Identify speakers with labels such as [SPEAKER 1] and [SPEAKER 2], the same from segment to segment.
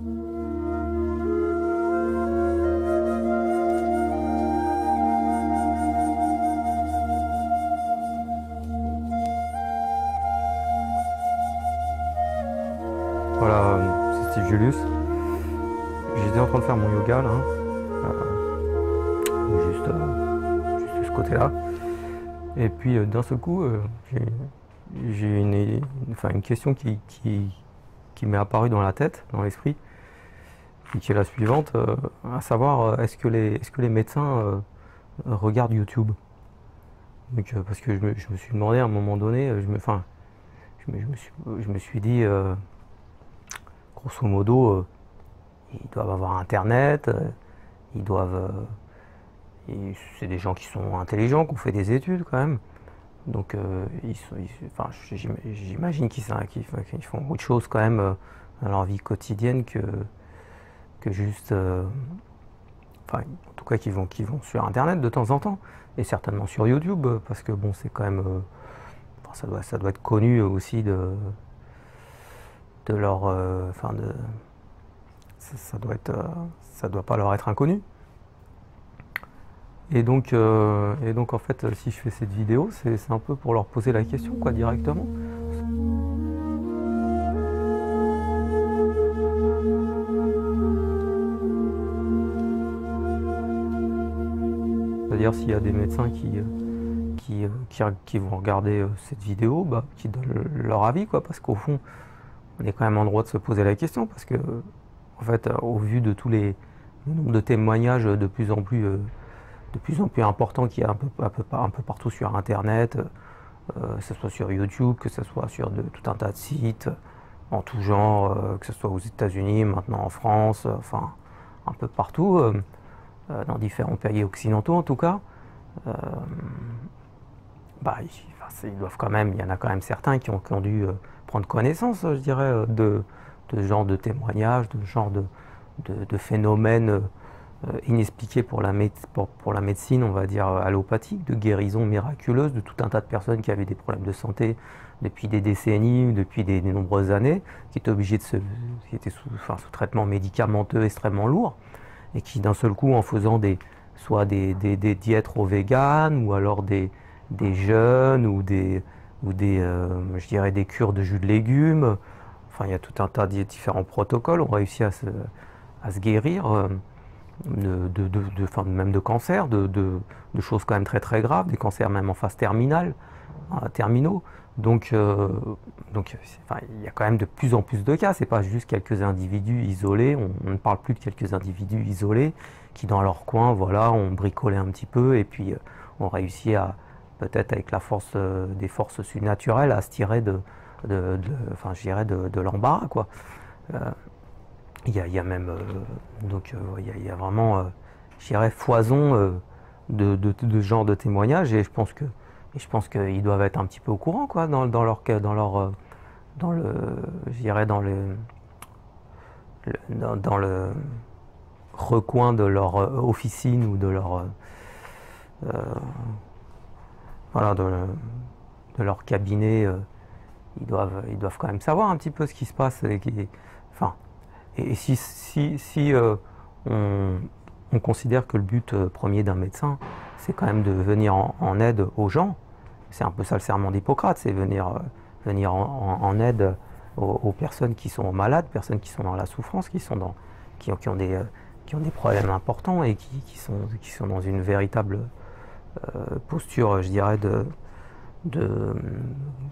[SPEAKER 1] Voilà, c'est Steve Julius. J'étais en train de faire mon yoga là, juste de ce côté-là. Et puis d'un seul coup, j'ai une question qui m'est apparue dans la tête, dans l'esprit, et qui est la suivante, à savoir est-ce que les médecins regardent YouTube? Donc, parce que je me suis demandé à un moment donné, je me suis dit, grosso modo, ils doivent avoir Internet, ils doivent, c'est des gens qui sont intelligents, qui ont fait des études quand même. Donc, j'imagine qu'ils font autre chose quand même dans leur vie quotidienne que juste, en tout cas, qu'ils vont sur Internet de temps en temps, et certainement sur YouTube, parce que bon, c'est quand même, ça doit être connu aussi de leur, ça doit pas leur être inconnu. Et donc en fait, si je fais cette vidéo, c'est un peu pour leur poser la question, quoi, directement. C'est-à-dire s'il y a des médecins qui vont regarder cette vidéo, bah, qui donnent leur avis, quoi, parce qu'au fond, on est quand même en droit de se poser la question, parce que, en fait, au vu de tous le nombre de témoignages de plus en plus importants qu'il y a un peu partout sur Internet, que ce soit sur YouTube, que ce soit sur tout un tas de sites, en tout genre, que ce soit aux États-Unis, maintenant en France, enfin, un peu partout, dans différents pays occidentaux en tout cas, bah, ils doivent quand même, il y en a quand même certains qui ont dû prendre connaissance, je dirais, de ce genre de témoignages, de ce genre de phénomènes inexpliqués pour la médecine, on va dire, allopathique, de guérison miraculeuse de tout un tas de personnes qui avaient des problèmes de santé depuis des décennies, depuis des nombreuses années, qui étaient sous traitement médicamenteux extrêmement lourd, et qui d'un seul coup, en faisant soit des diètes véganes, ou alors des jeûnes, ou je dirais des cures de jus de légumes, enfin il y a tout un tas de différents protocoles, ont réussi à se guérir, même de cancer, de choses quand même très très graves, des cancers même en phase terminaux. Donc, il y a quand même de plus en plus de cas, c'est pas juste quelques individus isolés, on ne parle plus de quelques individus isolés qui dans leur coin, voilà, ont bricolé un petit peu et puis ont réussi à, peut-être avec la force des forces surnaturelles, à se tirer de l'embarras, quoi. Il y a même, il y a vraiment, je dirais, foison de ce genre de témoignages, et je pense qu'ils doivent être un petit peu au courant, quoi, dans le recoin de leur officine, ou de leur voilà, de leur cabinet. Ils doivent quand même savoir un petit peu ce qui se passe, et si on considère que le but premier d'un médecin, c'est quand même de venir en aide aux gens, c'est un peu ça le serment d'Hippocrate, c'est venir en aide aux personnes qui sont malades, personnes qui sont dans la souffrance, qui ont des problèmes importants, et qui sont dans une véritable posture, je dirais,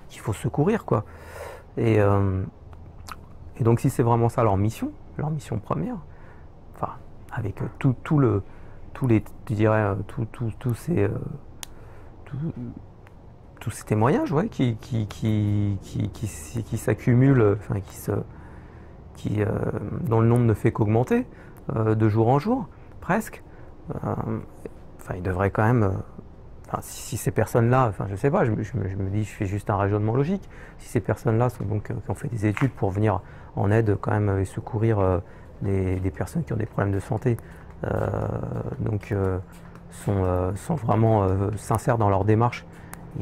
[SPEAKER 1] qu'il faut secourir, quoi. Et donc si c'est vraiment ça leur mission première, enfin, avec tous ces témoignages, ouais, qui s'accumulent, dont le nombre ne fait qu'augmenter de jour en jour, presque. Ils devraient quand même, si ces personnes-là, je sais pas, je me dis, je fais juste un raisonnement logique, si ces personnes-là sont donc, qui ont fait des études pour venir en aide quand même et secourir des personnes qui ont des problèmes de santé, sont vraiment sincères dans leur démarche,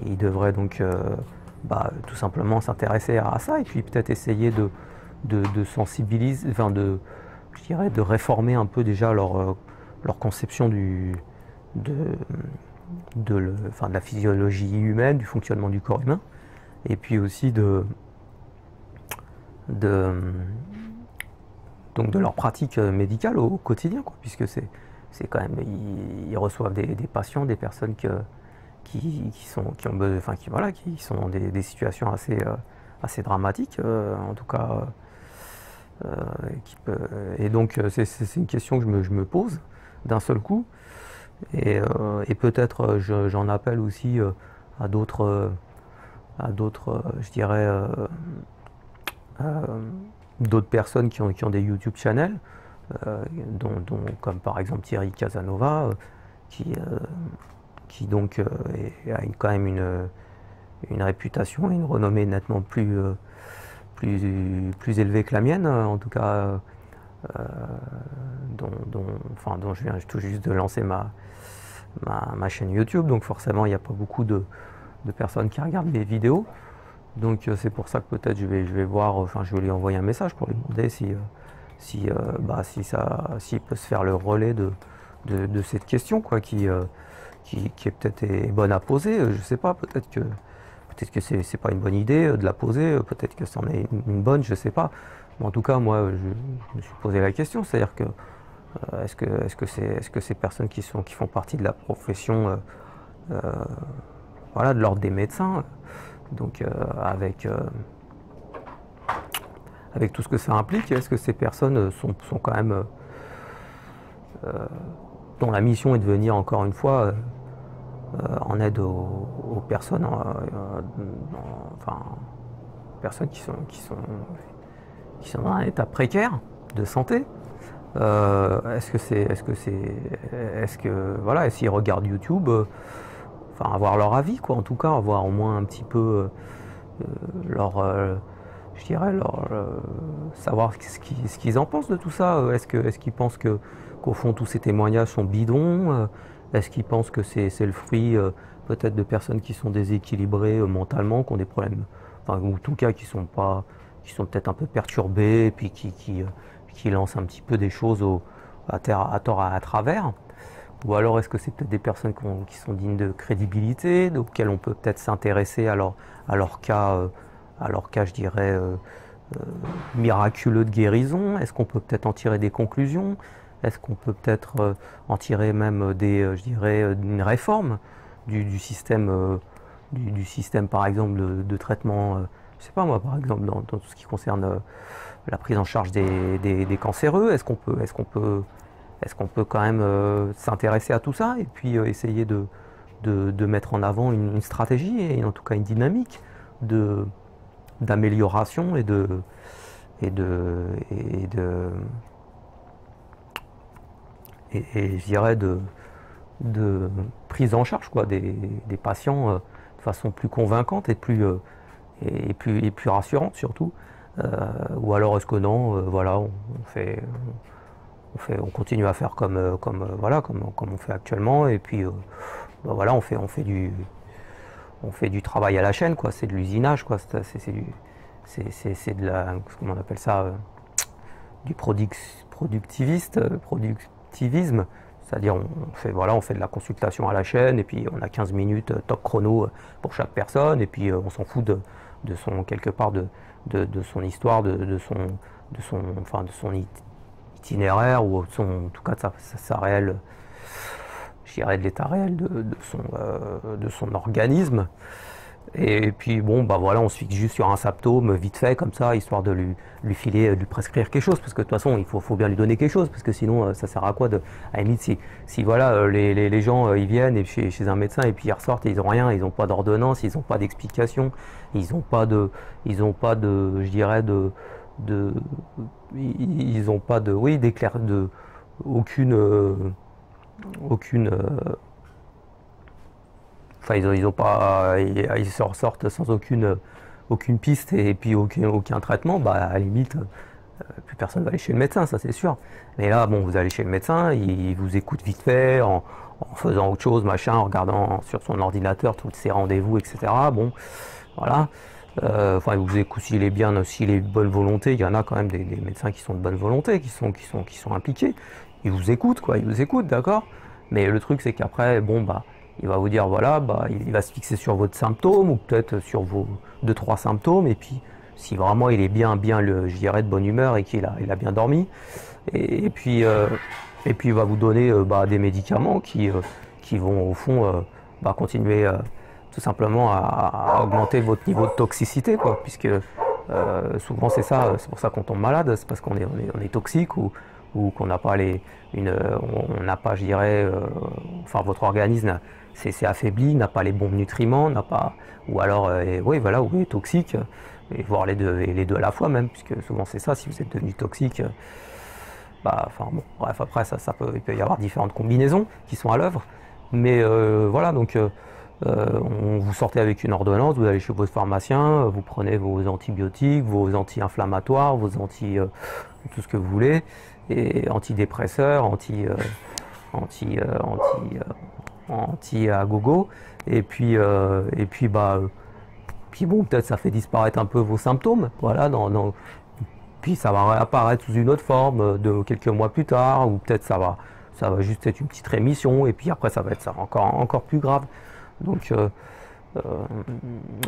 [SPEAKER 1] ils devraient donc tout simplement s'intéresser à ça, et puis peut-être essayer de sensibiliser, enfin je dirais de réformer un peu déjà leur conception de la physiologie humaine, du fonctionnement du corps humain, et puis aussi donc de leur pratique médicale au quotidien, quoi, puisque c'est quand même, ils reçoivent des patients, des personnes qui sont dans des situations assez dramatiques, en tout cas, et donc c'est une question que je me pose d'un seul coup, et peut-être j'en appelle aussi à d'autres, je dirais, d'autres personnes qui ont des YouTube channels, comme par exemple Thierry Casanova, qui donc a quand même une réputation et une renommée nettement plus élevée que la mienne, en tout cas, dont je viens tout juste de lancer ma chaîne YouTube, donc forcément il n'y a pas beaucoup de personnes qui regardent mes vidéos. Donc c'est pour ça que peut-être je vais voir, enfin je vais lui envoyer un message pour lui demander s'il peut se faire le relais de cette question, quoi, qui est peut-être bonne à poser. Je sais pas, peut-être que c'est pas une bonne idée de la poser, peut-être que c'en est une bonne, je sais pas. Mais en tout cas, moi je me suis posé la question, c'est-à-dire que est-ce que ces personnes qui font partie de la profession, voilà, de l'ordre des médecins, donc avec tout ce que ça implique, est-ce que ces personnes sont quand même dont la mission est de venir encore une fois en aide aux personnes, personnes qui sont dans un état précaire de santé. Est-ce que s'ils regardent YouTube, avoir leur avis, quoi, en tout cas, avoir au moins un petit peu je dirais savoir ce qu'ils en pensent de tout ça. Est-ce qu'ils pensent qu'au fond tous ces témoignages sont bidons? Est-ce qu'ils pensent que c'est le fruit peut-être de personnes qui sont déséquilibrées mentalement, qui ont des problèmes, ou en tout cas qui sont peut-être un peu perturbées, et puis qui lancent un petit peu des choses à tort à travers? Ou alors est-ce que c'est peut-être des personnes qui sont dignes de crédibilité, auxquelles on peut peut-être s'intéresser à leur cas, je dirais, miraculeux de guérison? Est-ce qu'on peut peut-être en tirer des conclusions? Est-ce qu'on peut peut-être en tirer même je dirais, une réforme du système, du système par exemple de traitement, je sais pas moi, par exemple dans tout ce qui concerne la prise en charge des cancéreux? Est-ce qu'on peut quand même s'intéresser à tout ça et puis essayer de mettre en avant une stratégie et en tout cas une dynamique d'amélioration et je dirais de prise en charge, quoi, des patients de façon plus convaincante et plus rassurante surtout. Ou alors est-ce que non, voilà, on continue à faire comme on fait actuellement, et puis voilà, on fait du travail à la chaîne, quoi. C'est de l'usinage, quoi. C'est de la, comment on appelle ça, du productivisme. C'est-à-dire on fait de la consultation à la chaîne, et puis on a 15 minutes top chrono pour chaque personne, et puis on s'en fout de son quelque part de son histoire, de son itinéraire, ou en tout cas de sa réelle, je dirais, de l'état réel de son organisme. Et puis bon, bah voilà, on se fixe juste sur un symptôme vite fait comme ça, histoire de lui filer, de lui prescrire quelque chose, parce que de toute façon il faut bien lui donner quelque chose, parce que sinon ça sert à quoi à la limite, si voilà, les gens ils viennent chez un médecin et puis ils ressortent et ils n'ont rien, ils n'ont pas d'ordonnance, ils n'ont pas d'explication, ils n'ont pas de, je dirais, ils n'ont pas de, oui, aucune ils ont pas, ils se ressortent sans aucune piste et puis aucun traitement. Bah à la limite, plus personne va aller chez le médecin, ça c'est sûr. Mais là, bon, vous allez chez le médecin, il vous écoute vite fait, en faisant autre chose, machin, en regardant sur son ordinateur tous ses rendez-vous, etc. Bon, voilà. Enfin, vous écoutez s'il est bien, s'il est de bonne volonté, il y en a quand même des médecins qui sont de bonne volonté, qui sont impliqués. Ils vous écoutent, quoi, ils vous écoutent, d'accord. Mais le truc, c'est qu'après, bon, bah, il va vous dire, voilà, bah, il va se fixer sur votre symptôme, ou peut-être sur vos deux, trois symptômes, et puis, si vraiment il est je dirais, de bonne humeur et il a bien dormi, et, et puis, euh, et puis il va vous donner bah, des médicaments qui vont, au fond, bah, continuer tout simplement à augmenter votre niveau de toxicité, quoi, puisque souvent c'est ça, c'est pour ça qu'on tombe malade, c'est parce on est toxique ou qu'on n'a pas on n'a pas, je dirais, enfin votre organisme c'est affaibli, n'a pas les bons nutriments, n'a pas, ou alors, oui voilà, ou est toxique, et voire les deux à la fois même, puisque souvent c'est ça, si vous êtes devenu toxique, bah, enfin bon, bref, après il peut y avoir différentes combinaisons qui sont à l'œuvre, mais voilà, donc vous sortez avec une ordonnance, vous allez chez votre pharmacien, vous prenez vos antibiotiques, vos anti-inflammatoires, tout ce que vous voulez, et antidépresseurs, anti, anti à gogo, et puis bah, puis bon, peut-être ça fait disparaître un peu vos symptômes, voilà, puis ça va réapparaître sous une autre forme de quelques mois plus tard, ou peut-être ça va juste être une petite rémission, et puis après ça va être encore plus grave. Donc, euh,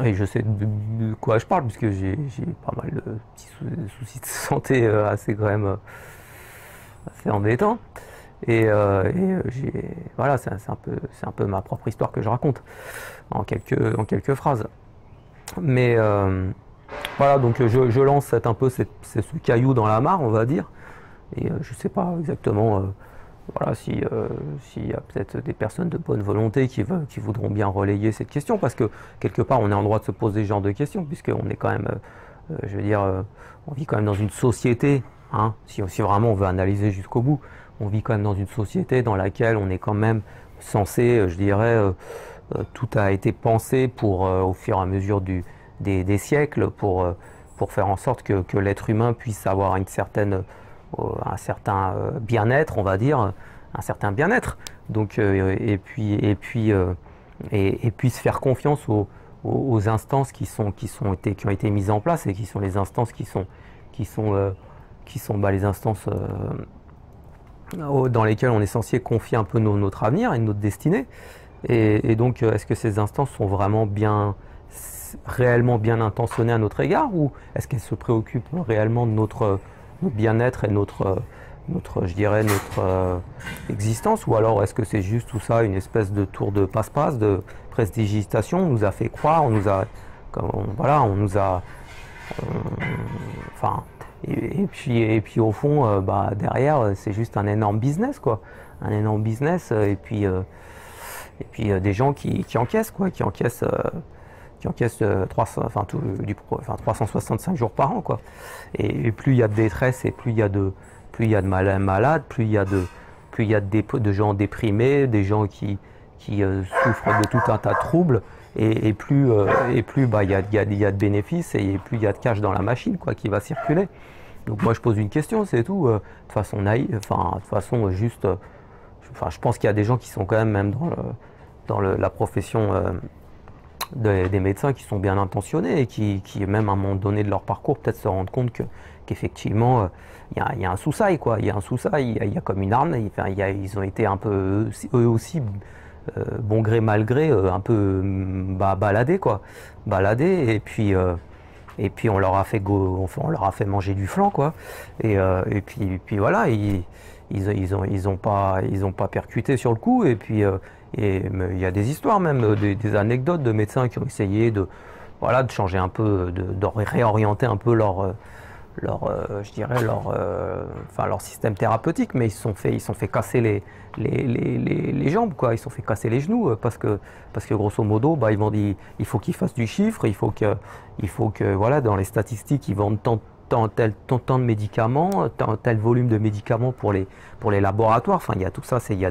[SPEAKER 1] et je sais de quoi je parle, puisque j'ai pas mal de petits soucis de santé assez quand même assez embêtants. Voilà, c'est un peu ma propre histoire que je raconte en quelques phrases. Mais voilà, donc je lance ce caillou dans la mare, on va dire. Et je sais pas exactement. Voilà, s'il y a peut-être des personnes de bonne volonté qui voudront bien relayer cette question, parce que quelque part on est en droit de se poser ce genre de questions, puisqu'on est quand même, je veux dire, on vit quand même dans une société, hein, si vraiment on veut analyser jusqu'au bout, on vit quand même dans une société dans laquelle on est quand même censé, je dirais, tout a été pensé pour, au fur et à mesure des siècles, pour faire en sorte que l'être humain puisse avoir un certain bien-être, on va dire, un certain bien-être. Donc, et puis se faire confiance aux instances qui ont été mises en place et qui sont les instances qui sont bah, les instances dans lesquelles on est censé confier un peu notre avenir et notre destinée. Et donc, est-ce que ces instances sont réellement bien intentionnées à notre égard, ou est-ce qu'elles se préoccupent réellement de notre bien-être et je dirais, notre existence, ou alors est-ce que c'est juste tout ça une espèce de tour de passe-passe, de prestidigitation, on nous a fait croire, voilà, on nous a, enfin, et puis au fond, bah, derrière, c'est juste un énorme business, quoi, un énorme business, et puis des gens qui encaissent, quoi, qui encaissent 365 jours par an, quoi. Et plus il y a de détresse et plus il y a de malades, plus il y a de gens déprimés, des gens qui souffrent de tout un tas de troubles, et plus bah, il y a de bénéfices, et plus il y a de cash dans la machine, quoi, qui va circuler. Donc moi je pose une question, c'est tout, de façon naïve, enfin de façon juste, je pense qu'il y a des gens qui sont quand même dans la profession des médecins qui sont bien intentionnés et qui même à un moment donné de leur parcours peut-être se rendent compte qu'effectivement il y a un sous-sail, quoi, il y a un sous-sail, il y a comme une arme, enfin, ils ont été un peu eux aussi bon gré mal gré un peu bah, baladés, quoi, baladés, et puis on leur a fait on leur a fait manger du flan, quoi, et puis voilà, ils ont pas percuté sur le coup, et puis il y a des histoires, même des anecdotes de médecins qui ont essayé voilà, de changer un peu, de réorienter un peu je dirais enfin leur système thérapeutique, mais ils se sont fait casser les jambes, quoi, ils se sont fait casser les genoux, parce que grosso modo, bah, ils m'ont dit il faut qu'ils fassent du chiffre, il faut que voilà, dans les statistiques ils vendent tant de médicaments, tel volume de médicaments pour les laboratoires. Enfin, il y a tout ça, il y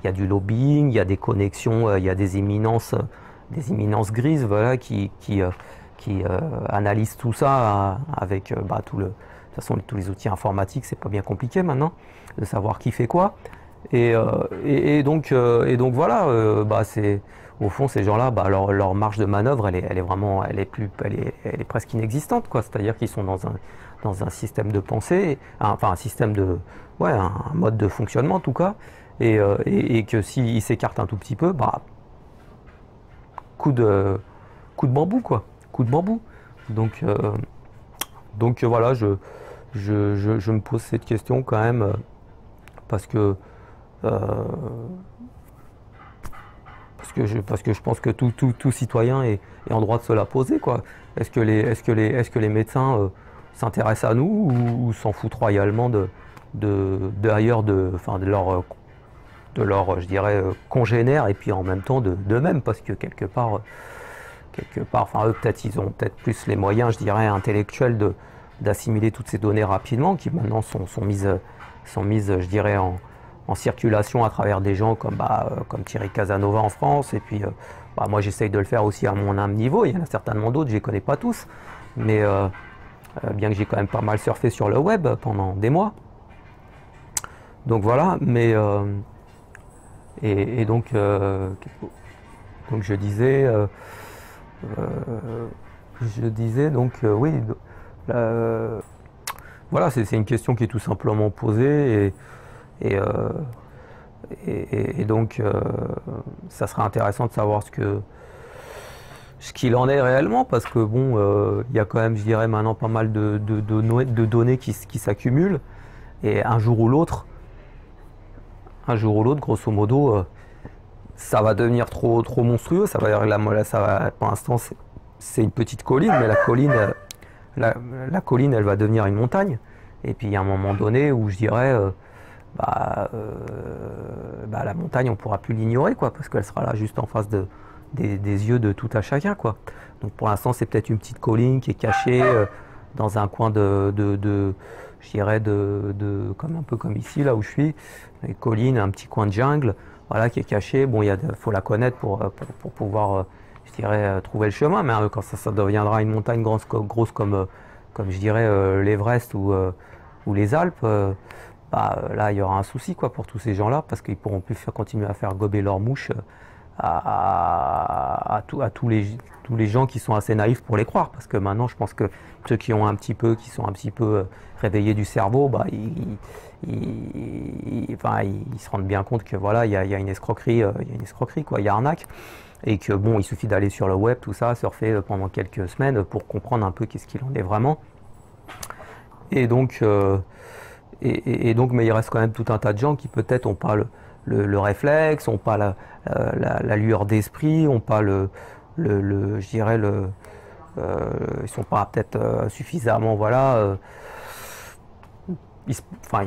[SPEAKER 1] a du lobbying, il y a des connexions, il y a des éminences grises, voilà, qui analysent tout ça avec bah, de toute façon tous les outils informatiques, c'est pas bien compliqué maintenant de savoir qui fait quoi. Et donc voilà, bah c'est au fond ces gens-là, bah leur marge de manœuvre, elle est vraiment, elle est presque inexistante, quoi. C'est-à-dire qu'ils sont dans un système de pensée, enfin un système de, ouais, un mode de fonctionnement en tout cas, et que s'ils s'écartent un tout petit peu, bah coup de coup de bambou, quoi, coup de bambou. Donc voilà, je me pose cette question quand même parce que euh, parce que je pense que tout citoyen est en droit de se la poser, quoi. Est-ce que les médecins s'intéressent à nous ou s'en foutent royalement d'ailleurs enfin, je dirais, congénères et puis en même temps d'eux-mêmes, parce que quelque part, enfin eux peut-être ils ont peut-être plus les moyens, je dirais, intellectuels d'assimiler toutes ces données rapidement, qui maintenant sont mises, je dirais, en circulation à travers des gens comme Thierry Casanova en France. Et puis bah, moi j'essaye de le faire aussi à mon humble niveau. Il y en a certainement d'autres, je les connais pas tous, mais bien que j'ai quand même pas mal surfé sur le web pendant des mois. Donc voilà, mais et donc je disais donc oui, euh, voilà, c'est une question qui est tout simplement posée, et, euh, et donc ça serait intéressant de savoir ce qu'il en est réellement, parce que bon, il y a quand même, je dirais, maintenant pas mal de données qui s'accumulent, et un jour ou l'autre, grosso modo, ça va devenir trop monstrueux. Ça va, pour l'instant, c'est une petite colline, mais la colline, elle va devenir une montagne. Et puis il y a un moment donné où je dirais, la montagne, on pourra plus l'ignorer, quoi, parce qu'elle sera là juste en face des yeux de tout à chacun, quoi. Donc pour l'instant, c'est peut-être une petite colline qui est cachée dans un coin je dirais, comme un peu comme ici, là où je suis, une colline, un petit coin de jungle, voilà, qui est caché. Bon, faut la connaître pour pouvoir, je dirais, trouver le chemin, mais quand ça deviendra une montagne grosse comme je dirais, l'Everest ou les Alpes, là, il y aura un souci, quoi, pour tous ces gens-là, parce qu'ils pourront plus continuer à faire gober leurs mouches à tous les gens qui sont assez naïfs pour les croire, parce que maintenant, je pense que ceux qui sont un petit peu réveillés du cerveau, enfin, ils se rendent bien compte que voilà, il y a une escroquerie, quoi, il y a arnaque, et que bon, il suffit d'aller sur le web, tout ça, surfer pendant quelques semaines pour comprendre un peu qu'est-ce qu'il en est vraiment. Et donc, mais il reste quand même tout un tas de gens qui peut-être n'ont pas le réflexe, n'ont pas la lueur d'esprit, n'ont pas je dirais, ils sont pas peut-être suffisamment, voilà, ils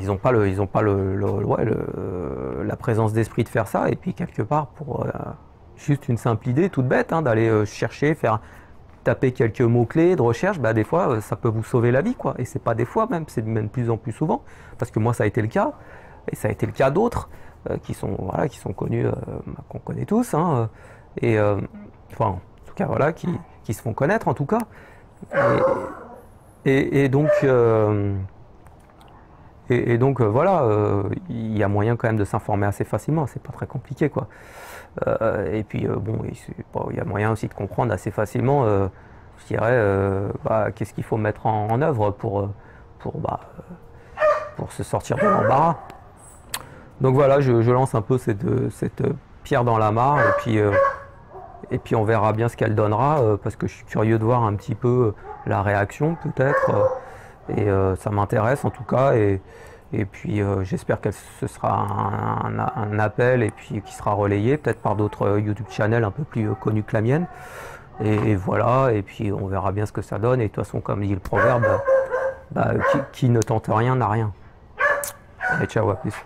[SPEAKER 1] n'ont pas la présence d'esprit de faire ça. Et puis quelque part, pour juste une simple idée toute bête, hein, d'aller chercher, taper quelques mots-clés de recherche, des fois ça peut vous sauver la vie, quoi. Et c'est pas des fois même, c'est même de plus en plus souvent, parce que moi ça a été le cas, et ça a été le cas d'autres qui sont connus, qu'on connaît tous, hein, et enfin en tout cas voilà, qui se font connaître en tout cas. Et donc voilà, il y a moyen quand même de s'informer assez facilement, c'est pas très compliqué, quoi. Et puis bon, il y a moyen aussi de comprendre assez facilement, je dirais, qu'est-ce qu'il faut mettre en œuvre pour se sortir de l'embarras. Donc voilà, je lance un peu cette pierre dans la mare, et puis on verra bien ce qu'elle donnera, parce que je suis curieux de voir un petit peu la réaction peut-être, et ça m'intéresse en tout cas, et puis j'espère que ce sera un appel, et puis qui sera relayé peut-être par d'autres YouTube channels un peu plus connus que la mienne, et voilà, et puis on verra bien ce que ça donne. Et de toute façon, comme dit le proverbe, qui ne tente rien n'a rien. Allez, ciao, à plus.